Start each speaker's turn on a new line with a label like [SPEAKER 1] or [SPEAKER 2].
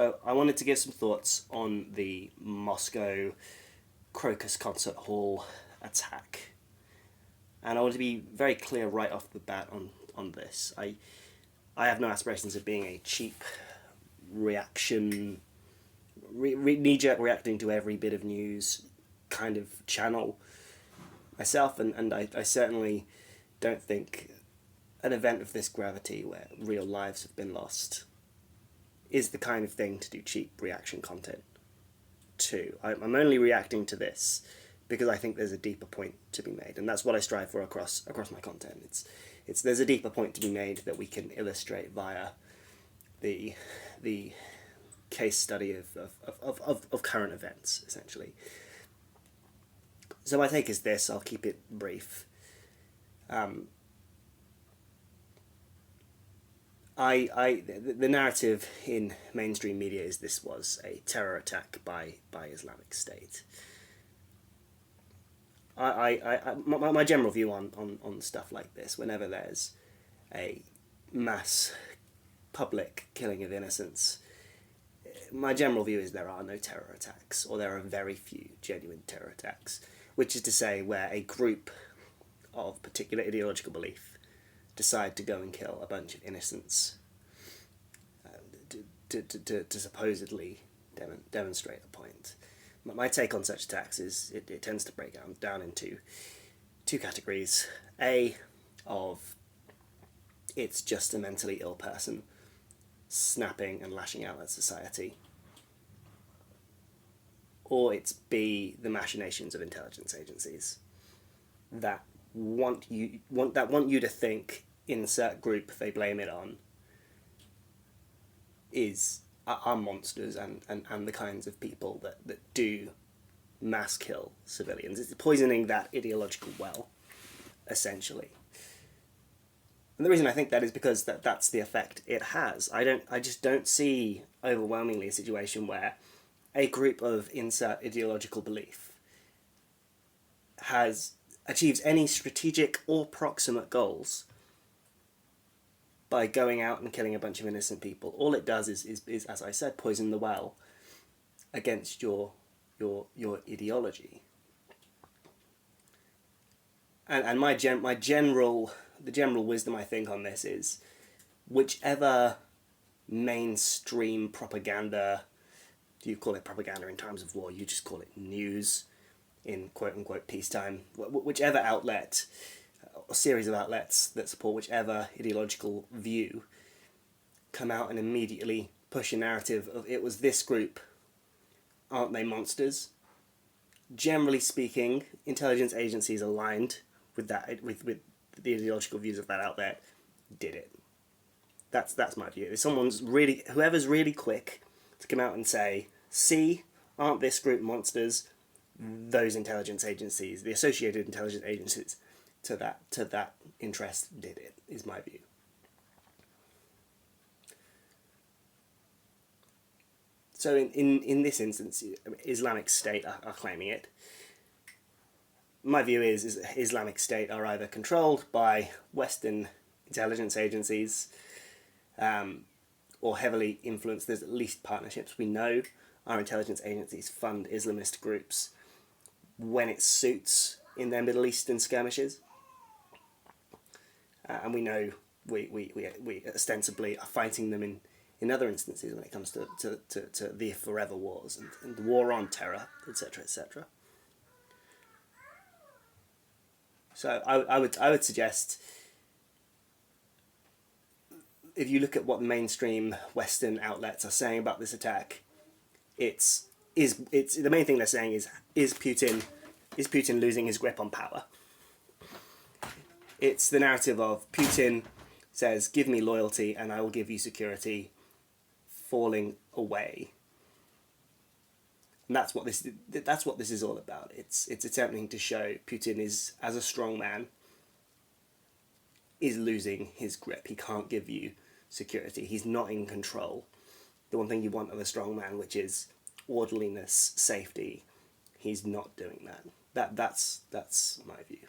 [SPEAKER 1] So I wanted to give some thoughts on the Moscow Crocus concert hall attack. And I want to be very clear right off the bat on this. I have no aspirations of being a cheap reaction, knee-jerk reacting to every bit of news kind of channel myself, and I certainly don't think an event of this gravity where real lives have been lost is the kind of thing to do cheap reaction content to. I'm only reacting to this because I think there's a deeper point to be made, and that's what I strive for across my content. It's there's a deeper point to be made that we can illustrate via the case study of current events, essentially. So my take is this. I'll keep it brief. The narrative in mainstream media is this was a terror attack by Islamic State. My general view on stuff like this, whenever there's a mass public killing of innocents, my general view is there are no terror attacks, or there are very few genuine terror attacks, which is to say where a group of particular ideological belief decide to go and kill a bunch of innocents to supposedly demonstrate a point. My take on such attacks is it tends to break down into two categories. A, of it's just a mentally ill person snapping and lashing out at society. Or it's B, the machinations of intelligence agencies that want you to think insert group they blame it on are monsters and the kinds of people that do mass kill civilians. It's poisoning that ideological well, essentially. And the reason I think that is because that's the effect it has. I just don't see overwhelmingly a situation where a group of insert ideological belief achieves any strategic or proximate goals by going out and killing a bunch of innocent people. All it does is as I said, poison the well against your ideology. And the general wisdom I think on this is whichever mainstream propaganda, do you call it propaganda in times of war, you just call it news in quote-unquote peacetime, whichever outlet or series of outlets that support whichever ideological view come out and immediately push a narrative of it was this group, aren't they monsters? Generally speaking, intelligence agencies aligned with that, with the ideological views of that outlet did it. That's my view. If whoever's really quick to come out and say, see, aren't this group monsters? Those intelligence agencies, the associated intelligence agencies to that interest did it, is my view. So in this instance, Islamic State are claiming it. My view is Islamic State are either controlled by Western intelligence agencies or heavily influenced. There's at least partnerships. We know our intelligence agencies fund Islamist groups when it suits in their Middle Eastern skirmishes. And we know we ostensibly are fighting them in other instances when it comes to the forever wars and the war on terror, etc., etc. So I would suggest, if you look at what mainstream Western outlets are saying about this attack, it's the main thing they're saying is Putin losing his grip on power. It's the narrative of Putin says, give me loyalty and I will give you security, falling away. And that's what this is all about. It's attempting to show Putin is, as a strong man, is losing his grip. He can't give you security. He's not in control. The one thing you want of a strong man, which is orderliness, safety, he's not doing that. That's my view.